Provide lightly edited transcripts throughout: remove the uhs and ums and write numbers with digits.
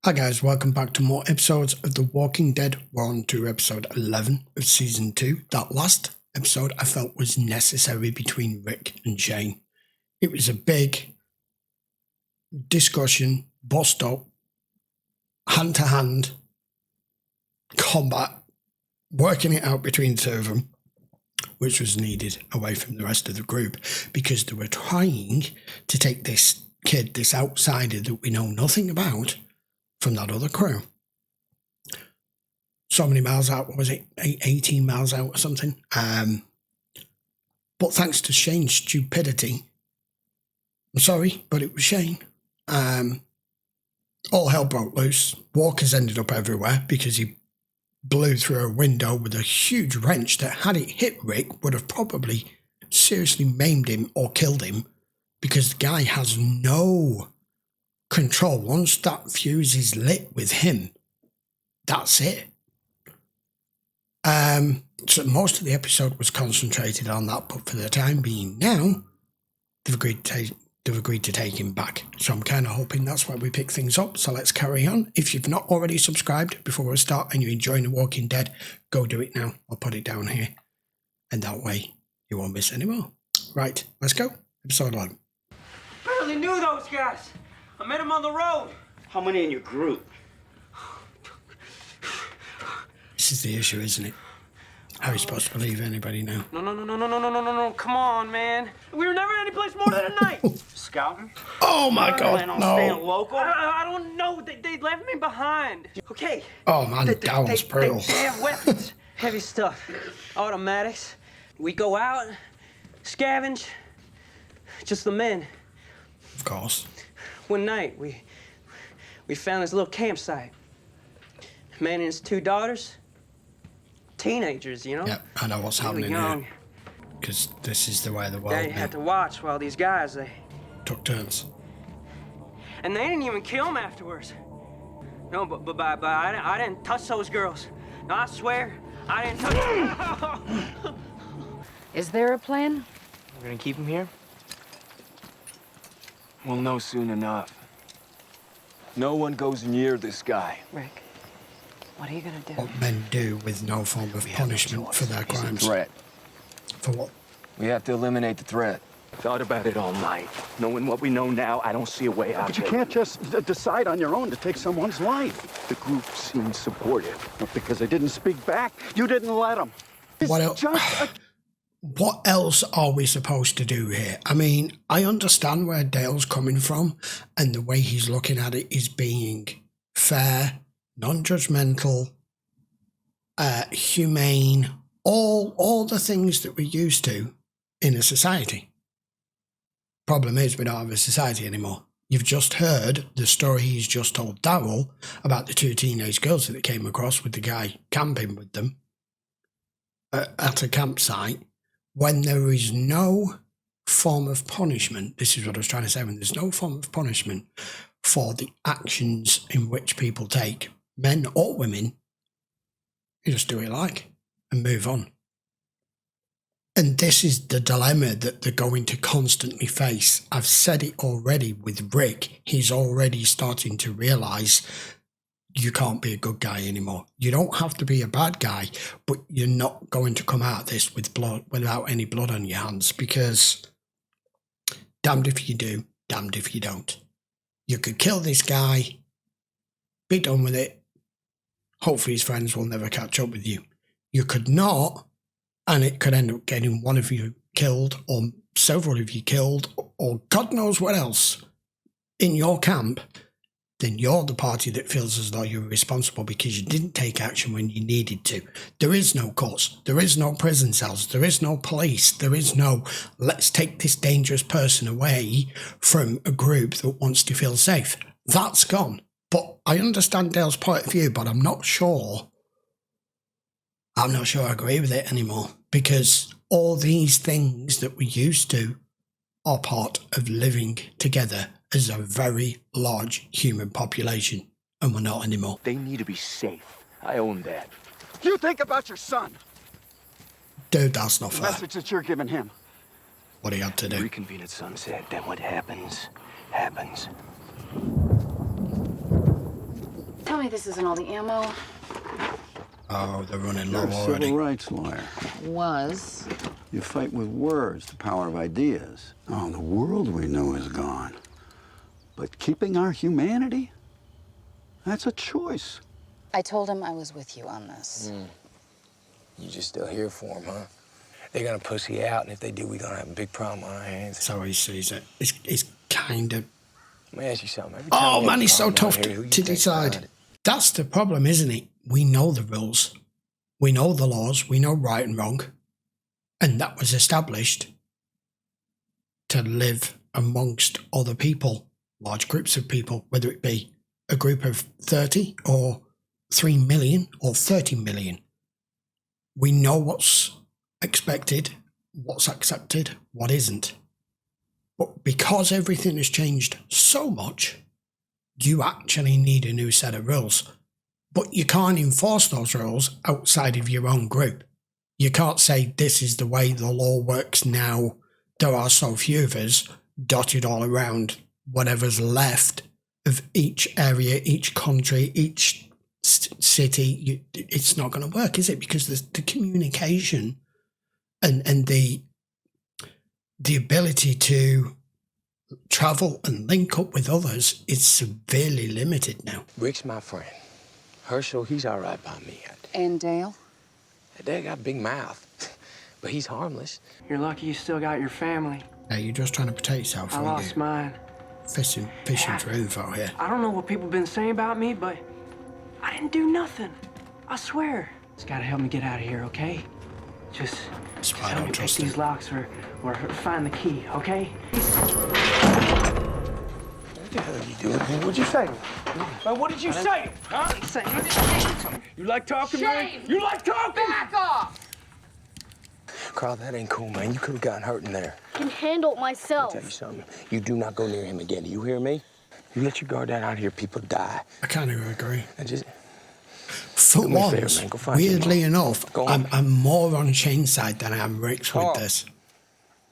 Hi guys, welcome back to more episodes of The Walking Dead. We're on to episode 11 of season 2. That last episode I felt was necessary between Rick and Shane. It was a big discussion, bust up, hand-to-hand combat, working it out between the two of them, which was needed away from the rest of the group because they were trying to take this kid, this outsider that we know nothing about, from that other crew. So many miles out, what was it, 18 miles out or something? But thanks to Shane's stupidity, I'm sorry, but it was Shane. All hell broke loose. Walkers ended up everywhere because he blew through a window with a huge wrench that, had it hit Rick, would have probably seriously maimed him or killed him, because the guy has no control. Once that fuse is lit with him, that's it. So most of the episode was concentrated on that, but for the time being now, they've agreed to take him back. So I'm kind of hoping that's where we pick things up. So let's carry on. If you've not already subscribed before we start and you're enjoying The Walking Dead, go do it now. I'll put it down here, and that way you won't miss any more. Right, let's go. Episode 11. Barely knew those guys. I met them on the road. How many in your group? This is the issue, isn't it? How are you supposed to believe anybody now? No. Come on, man. We were never any place more than a night. Scouting? Oh my God, Plan on staying no. local? I don't know. They left me behind. Okay. Oh man, that was brutal. They have weapons. Heavy stuff. Automatics. We go out, scavenge. Just the men. Of course. One night, we found this little campsite. Man and his two daughters. Teenagers, you know? Yep, I know what's happening young. here. Because this is the way the world They had to watch while these guys, they took turns. And they didn't even kill him afterwards. No, but I didn't touch those girls. No, I swear, I didn't touch them. Is there a plan? We're gonna keep him here? We'll know soon enough. No one goes near this guy. Rick, what are you gonna do? What men do with no form of punishment for their He's a crimes. threat. For what? We have to eliminate the threat. Thought about it all night. Knowing what we know now, I don't see a way out. But you can't just decide on your own to take someone's life. The group seems supportive. Not because they didn't speak back. You didn't let them. What else are we supposed to do here? I mean, I understand where Dale's coming from, and the way he's looking at it is being fair, non-judgmental, humane, all the things that we're used to in a society. Problem is, we don't have a society anymore. You've just heard the story he's just told Daryl about the two teenage girls that they came across with the guy camping with them at a campsite. When there is no form of punishment, this is what I was trying to say, when there's no form of punishment for the actions in which people take, men or women, you just do what you like and move on. And this is the dilemma that they're going to constantly face. I've said it already with Rick. He's already starting to realise you can't be a good guy anymore. You don't have to be a bad guy, but you're not going to come out of this with blood, without any blood on your hands, because damned if you do, damned if you don't. You could kill this guy, be done with it. Hopefully his friends will never catch up with you. You could not, and it could end up getting one of you killed or several of you killed or God knows what else in your camp. Then you're the party that feels as though you're responsible because you didn't take action when you needed to. There is no courts. There is no prison cells. There is no police. There is no, let's take this dangerous person away from a group that wants to feel safe. That's gone. But I understand Dale's point of view, but I'm not sure I agree with it anymore, because all these things that we used to are part of living together as a very large human population, and we're not anymore. They need to be safe. I own that. You think about your son. Dude, that's not The fair. message that you're giving him. What he had to do. Reconvene at sunset, then what happens, happens. Tell me this isn't all the ammo. Oh, they're running You're low a already. civil rights lawyer. Was. You fight with words, the power of ideas. Oh, the world we know is gone. But keeping our humanity? That's a choice. I told him I was with you on this. You just still here for them, huh? They're gonna pussy out, and if they do, we're gonna have a big problem on our hands. So he sees it. It's kind of... Let me ask you something. Every Oh, time we man, have a he's so problem tough on here, who you to think decide. started it? That's the problem, isn't it? We know the rules. We know the laws. We know right and wrong. And that was established to live amongst other people, large groups of people, whether it be a group of 30 or 3 million or 30 million. We know what's expected, what's accepted, what isn't. But because everything has changed so much, you actually need a new set of rules. But you can't enforce those rules outside of your own group. You can't say this is the way the law works now. There are so few of us dotted all around whatever's left of each area, each country, each city. It's not going to work, is it? Because the communication and the ability to travel and link up with others is severely limited now. Rick's my friend. Herschel, he's all right by me. And Dale? Dad got a big mouth, but he's harmless. You're lucky you still got your family. Hey, you're just trying to protect yourself, I aren't lost you? mine. Fishing for info here. I don't know what people been saying about me, but I didn't do nothing. I swear. Just gotta help me get out of here, okay? Just That's why I help don't me pick trust these him. locks or find the key, okay? What the hell are you doing? Man, what'd you say? Man, what did you say? Huh? You like talking, man? You like talking? Back off! Carl, that ain't cool, man. You could have gotten hurt in there. I can handle it myself. I'll tell you something. You do not go near him again. Do you hear me? You let your guard down out here, people die. I kind of agree. And just For do me a favor, once, man. Go find your weirdly mom. enough, Go on. I'm more on Shane's side than I am Rick's with this.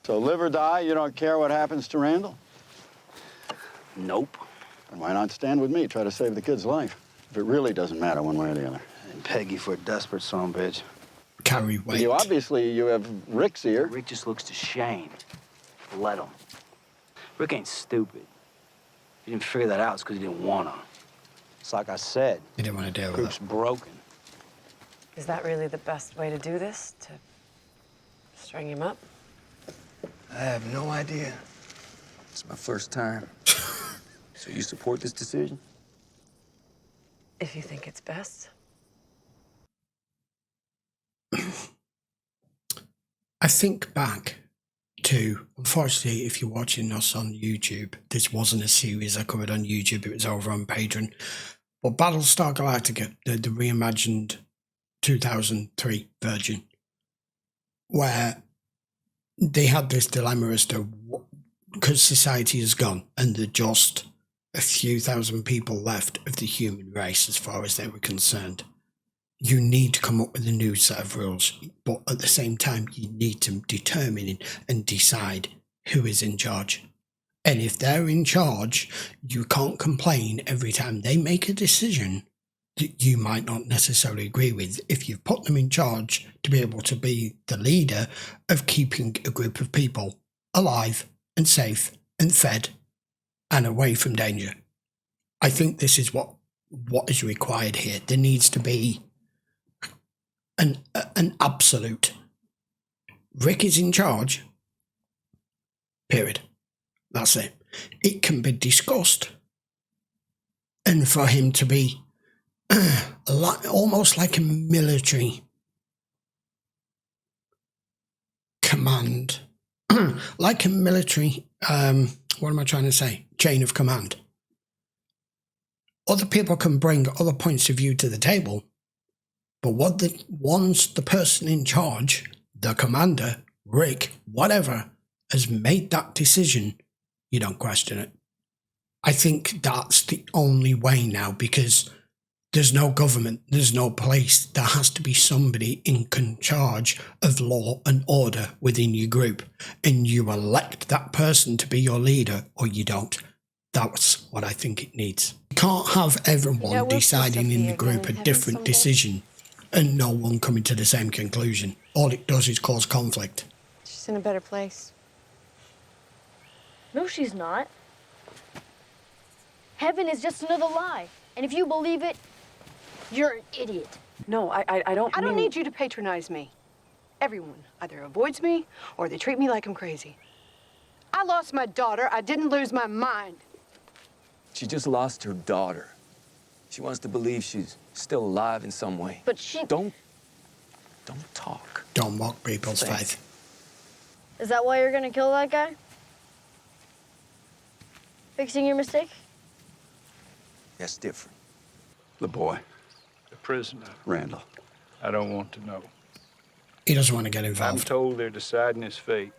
So live or die, you don't care what happens to Randall? Nope. And why not stand with me, try to save the kid's life? If it really doesn't matter one way or the other. And Peggy for a desperate son of a bitch. Carry weight. You have Rick's ear. Rick just looks to Shane. Let him. Rick ain't stupid. He didn't figure that out. It's because he didn't want to. It's like I said. You didn't want to deal with Group's it. broken. Is that really the best way to do this? To string him up? I have no idea. It's my first time. So you support this decision? If you think it's best. I think back to, unfortunately, if you're watching us on YouTube, this wasn't a series I covered on YouTube, it was over on Patreon. But Battlestar Galactica, the reimagined 2003 version, where they had this dilemma as to, because society is gone and there are just a few thousand people left of the human race as far as they were concerned. You need to come up with a new set of rules, but at the same time, you need to determine and decide who is in charge. And if they're in charge, you can't complain every time they make a decision that you might not necessarily agree with if you've put them in charge to be able to be the leader of keeping a group of people alive and safe and fed and away from danger. I think this is what is required here. There needs to be an absolute. Rick is in charge. Period. That's it. It can be discussed. And for him to be almost like a military command, like a military, what am I trying to say? Chain of command. Other people can bring other points of view to the table, but once the person in charge, the commander, Rick, whatever, has made that decision, you don't question it. I think that's the only way now, because there's no government, there's no place. There has to be somebody in charge of law and order within your group, and you elect that person to be your leader or you don't. That's what I think it needs. You can't have everyone deciding in the group a different decision and no one coming to the same conclusion. All it does is cause conflict. She's in a better place. No, she's not. Heaven is just another lie. And if you believe it, you're an idiot. No, I don't. I don't need you to patronize me. Everyone either avoids me or they treat me like I'm crazy. I lost my daughter. I didn't lose my mind. She just lost her daughter. She wants to believe she's still alive in some way. But she... Don't talk. Don't mock people's faith. Is that why you're gonna kill that guy? Fixing your mistake? That's different. The boy, The prisoner. Randall. I don't want to know. He doesn't want to get I'm involved. told they're deciding his fate.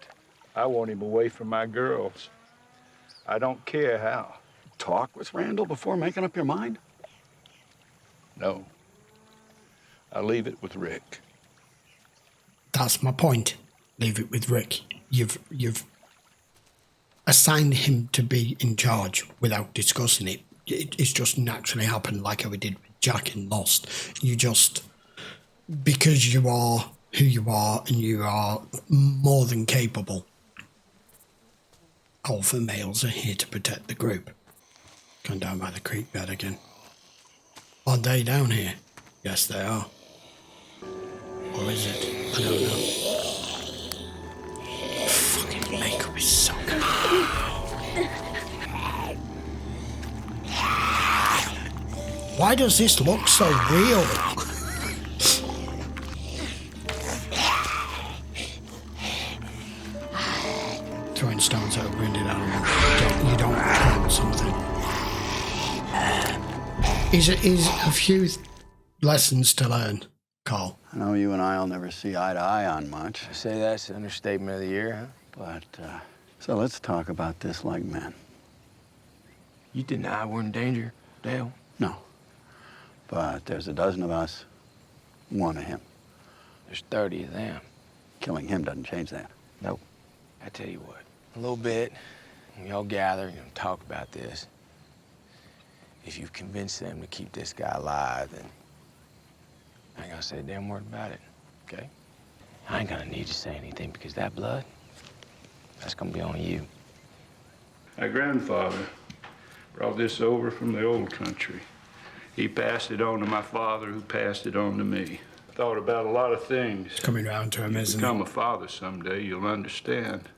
I want him away from my girls. I don't care how. Talk with Randall before making up your mind? No. I leave it with Rick. That's my point. Leave it with Rick. You've assigned him to be in charge without discussing it. It's just naturally happened like how we did with Jack in Lost. You just, because you are who you are and you are more than capable. Alpha males are here to protect the group. Gone down by the creek bed again. Are they down here? Yes, they are. Or is it? I don't know. Fucking makeup is so good. Why does this look so real? Throwing stones at a wounded animal. You don't kill something. Is a few lessons to learn, Carl. I know you and I'll never see eye to eye on much. I say that's the understatement of the year, huh? But, so let's talk about this like men. You deny we're in danger, Dale? No. But there's a dozen of us, one of him. There's 30 of them. Killing him doesn't change that. Nope. I tell you what, a little bit, we all gather and talk about this. If you've convinced them to keep this guy alive, then I ain't gonna say a damn word about it, okay? I ain't gonna need you to say anything because that blood, that's gonna be on you. My grandfather brought this over from the old country. He passed it on to my father, who passed it on to me. Thought about a lot of things. Coming round to him, isn't Become it? a father someday, you'll understand.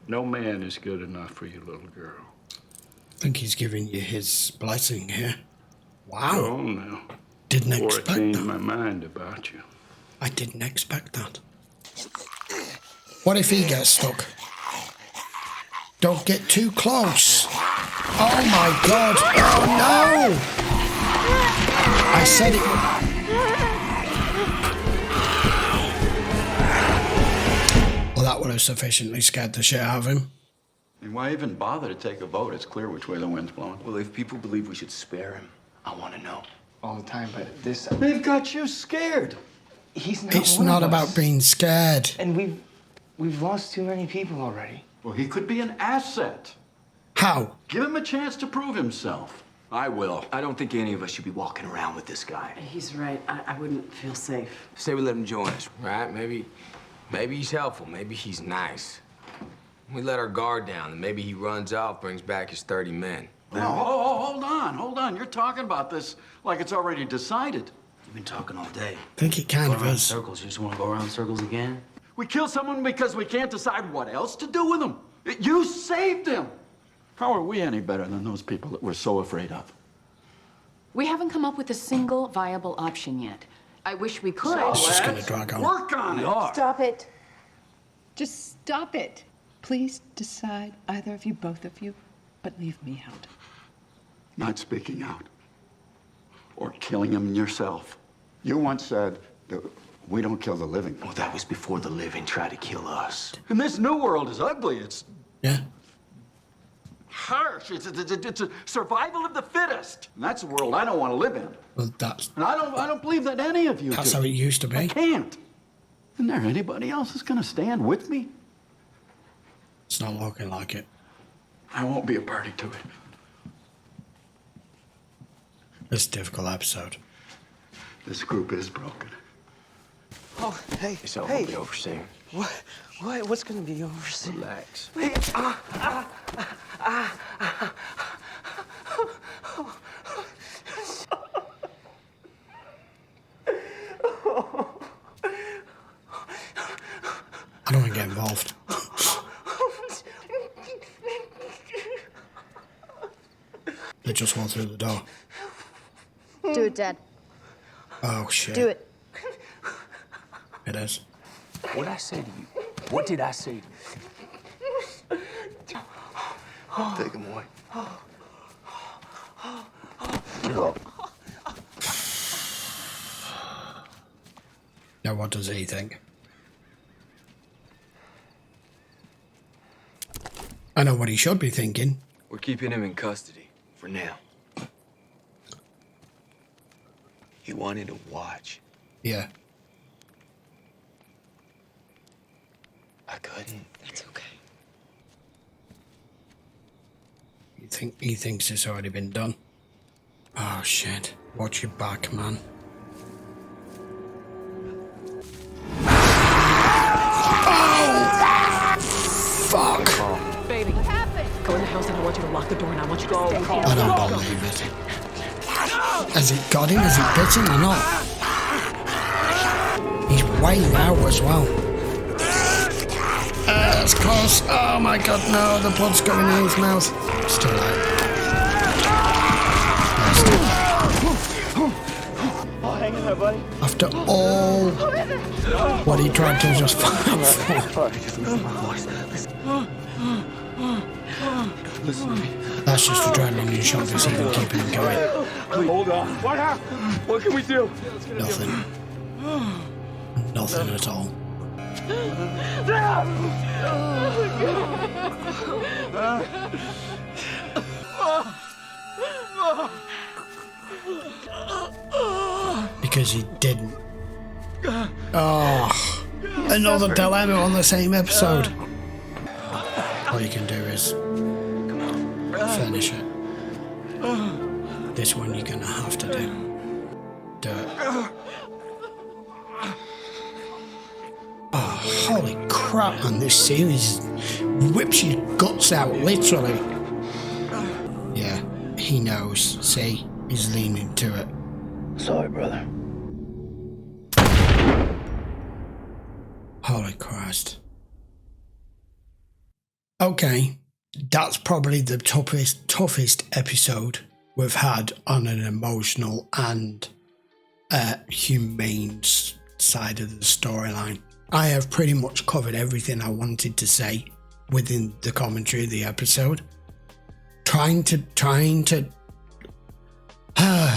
No man is good enough for your little girl. I think he's giving you his blessing here. Wow. Go on now. Didn't Before I expect change that. my mind about you. I didn't expect that. What if he gets stuck? Don't get too close. Oh my God. Oh no! I said it. Well, that would have sufficiently scared the shit out of him. And why even bother to take a vote? It's clear which way the wind's blowing. Well, if people believe we should spare him, I want to know. All the time, but this... They've got you scared. He's not It's one not of about us. being scared. And we've lost too many people already. Well, he could be an asset. How? Give him a chance to prove himself. I will. I don't think any of us should be walking around with this guy. He's right. I wouldn't feel safe. Say we let him join us, right? Maybe he's helpful. Maybe he's nice. We let our guard down, and maybe he runs off, brings back his 30 men. Hold on. You're talking about this like it's already decided. You've been talking all day. I think it kind Go of around in is. circles. You just want to go around in circles again? We kill someone because we can't decide what else to do with them. You saved him. How are we any better than those people that we're so afraid of? We haven't come up with a single viable option yet. I wish we could. It's just going to drag on. Work on it. Stop it. Just stop it. Please decide, either of you, both of you, but leave me out. Not speaking out. Or killing him yourself. You once said that we don't kill the living. Well, that was before the living tried to kill us. And this new world is ugly. It's Yeah. harsh. It's a survival of the fittest. And that's a world I don't want to live in. Well, that's And I don't believe that any of you do. how it used to I be. can't. Isn't there anybody else that's going to stand with me? It's not looking like it. I won't be a party to it. It's a difficult episode. This group is broken. Oh, hey. It's all gonna be over soon. What? What's gonna be over soon? Relax. Hey, I don't want to get involved. They just walked through the door. Do it, Dad. Oh, shit. Do it. It is. What'd I say to you? What did I say to you? Take him away. Now, what does he think? I know what he should be thinking. We're keeping him in custody for now. He wanted to watch. Yeah. I couldn't. It's okay. He thinks it's already been done. Oh, shit. Watch your back, man. Fuck! Baby, what happened? Go in the house and I want you to lock the door and I want you to stay here. I don't believe it. Has it got him? Has it bit him or not? He's way out as well. It's close. Oh my god, no, the blood's going in his mouth. It's too late. oh, hang in there, buddy. After all what he tried to just fight for. Listen to me. That's just adrenaline and shock that's even keeping him going. Hold on. What happened? What can we do? Nothing. Nothing at all. Because he didn't. Oh, another dilemma on the same episode. All you can do is finish it. This one you're gonna have to do. Do it. Oh, holy crap, man, this series whips your guts out, literally. Yeah, he knows. See, he's leaning to it. Sorry, brother. Holy Christ. Okay, that's probably the toughest episode we've had on an emotional and humane side of the storyline. I have pretty much covered everything I wanted to say within the commentary of the episode. Trying to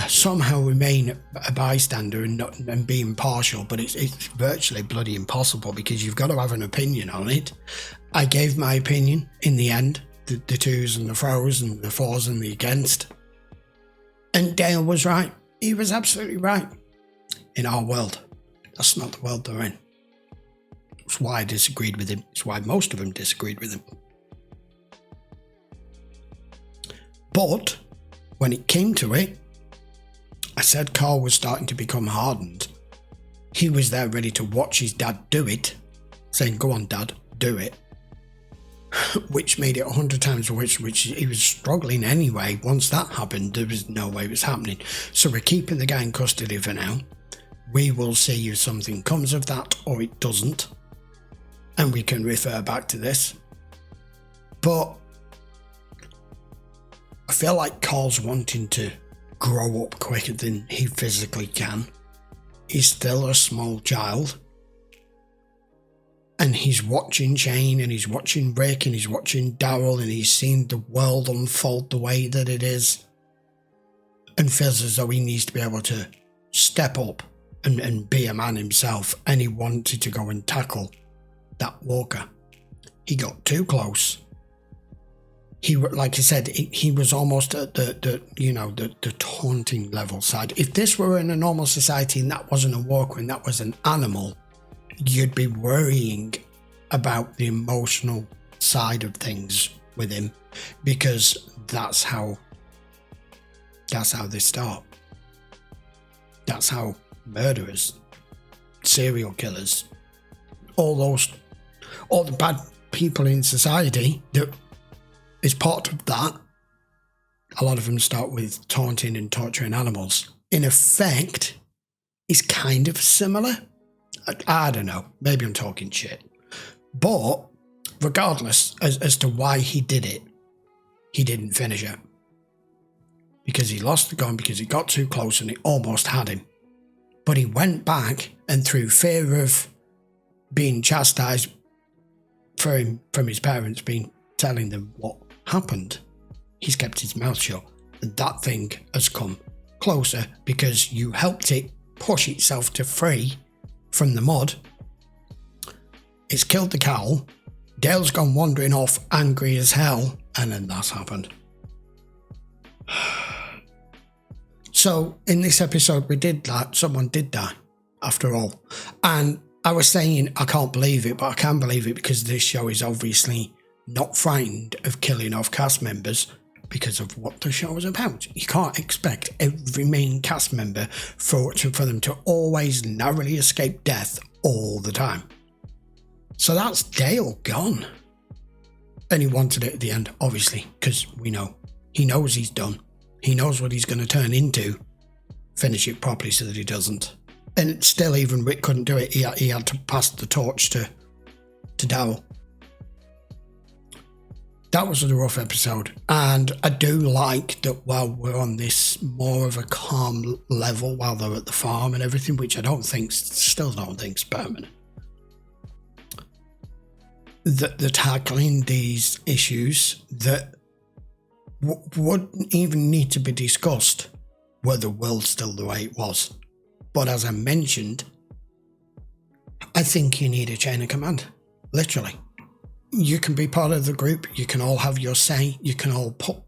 somehow remain a bystander and be impartial, but it's virtually bloody impossible because you've got to have an opinion on it. I gave my opinion in the end, the twos and the fro's and the fours and the against. And Dale was right. He was absolutely right. In our world. That's not the world they're in. It's why I disagreed with him. It's why most of them disagreed with him. But when it came to it, I said Carl was starting to become hardened. He was there ready to watch his dad do it, saying, "Go on, Dad, do it." Which made it 100 times worse, which he was struggling anyway. Once that happened, there was no way it was happening. So we're keeping the guy in custody for now. We will see if something comes of that or it doesn't. And we can refer back to this. But I feel like Carl's wanting to grow up quicker than he physically can. He's still a small child. And he's watching Shane and he's watching Rick and he's watching Daryl and he's seen the world unfold the way that it is. And feels as though he needs to be able to step up and be a man himself. And he wanted to go and tackle that walker. He got too close. He, like I said, he was almost at the taunting level side. If this were in a normal society and that wasn't a walker and that was an animal, you'd be worrying about the emotional side of things with him, because that's how they start. That's how murderers, serial killers, all the bad people in society that is part of that, a lot of them start with taunting and torturing animals. In effect, it's kind of similar. I don't know, maybe I'm talking shit. But regardless as to why he did it, he didn't finish it. Because he lost the gun, because he got too close and it almost had him. But he went back, and through fear of being chastised from his parents, telling them what happened, he's kept his mouth shut. And that thing has come closer because you helped it push itself to free from the mud. It's killed the cow. Dale's gone wandering off, angry as hell, and then that's happened. So in this episode we did that. Someone did die after all. And I was saying I can't believe it, but I can believe it because this show is obviously not frightened of killing off cast members because of what the show is about. You can't expect every main cast member for them to always narrowly escape death all the time. So that's Dale gone. And he wanted it at the end, obviously, because we know. He knows he's done. He knows what he's going to turn into. Finish it properly so that he doesn't. And still, even Rick couldn't do it. He had to pass the torch to Daryl. That was a rough episode. And I do like that while we're on this more of a calm level while they're at the farm and everything, which I still don't think's permanent. That they're tackling these issues that wouldn't even need to be discussed were the world still the way it was. But as I mentioned, I think you need a chain of command, literally. You can be part of the group, you can all have your say, you can all put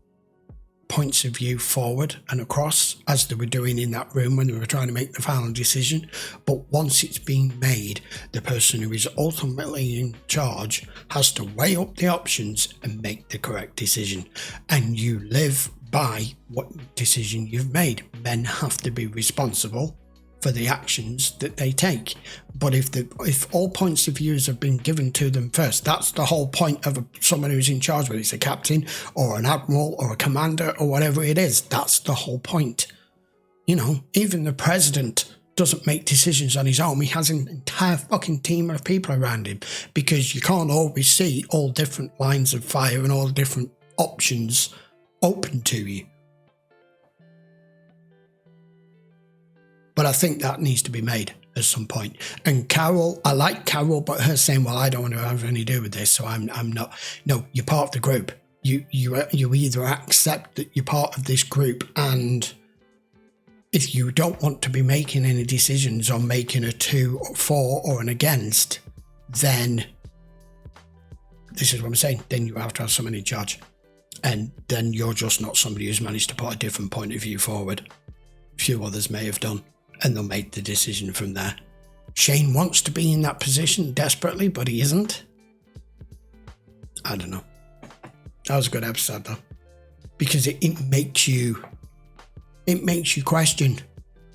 points of view forward and across, as they were doing in that room when they were trying to make the final decision. But once it's been made, the person who is ultimately in charge has to weigh up the options and make the correct decision. And you live by what decision you've made. Men have to be responsible for the actions that they take. But if all points of views have been given to them first, that's the whole point of someone who's in charge, whether it's a captain or an admiral or a commander or whatever it is. That's the whole point. You know, even the president doesn't make decisions on his own. He has an entire fucking team of people around him, because you can't always see all different lines of fire and all the different options open to you. But I think that needs to be made at some point. And Carol, I like Carol, but her saying, well, I don't want to have anything to do with this, so I'm not. No, you're part of the group. You either accept that you're part of this group, and if you don't want to be making any decisions on making a 2 or 4 or an against, then this is what I'm saying, then you have to have someone in charge. And then you're just not somebody who's managed to put a different point of view forward. A few others may have done, and they'll make the decision from there. Shane wants to be in that position desperately, but he isn't. I don't know. That was a good episode though, because it makes you question,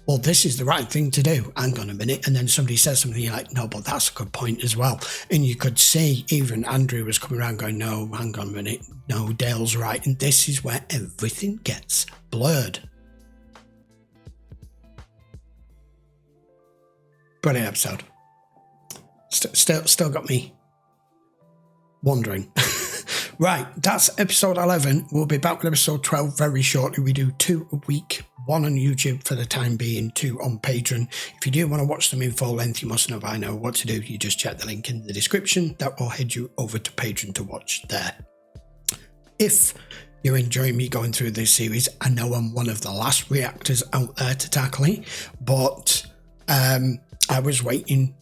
well, this is the right thing to do. Hang on a minute. And then somebody says something, you're like, no, but that's a good point as well. And you could see even Andrew was coming around going, no, hang on a minute. No, Dale's right. And this is where everything gets blurred. Brilliant episode. Still got me wondering. Right, that's episode 11. We'll be back with episode 12 very shortly. We do 2 a week, 1 on YouTube for the time being, 2 on Patreon. If you do want to watch them in full length, you must know by now what to do. You just check the link in the description. That will head you over to Patreon to watch there. If you're enjoying me going through this series, I know I'm one of the last reactors out there to tackle it, but I was waiting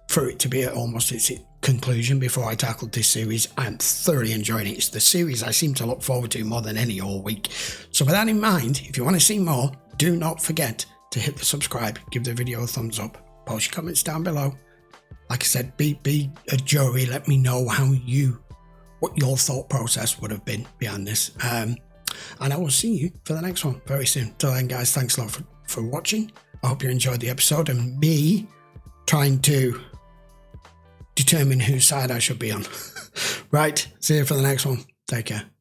for it to be almost its conclusion before I tackled this series. I'm thoroughly enjoying it. It's the series I seem to look forward to more than any all week. So with that in mind, if you want to see more, do not forget to hit the subscribe, give the video a thumbs up, post your comments down below. Like I said, be a jury. Let me know what your thought process would have been behind this. And I will see you for the next one very soon. Till then, guys, thanks a lot for watching, I hope you enjoyed the episode and me trying to determine whose side I should be on. Right, see you for the next one. Take care.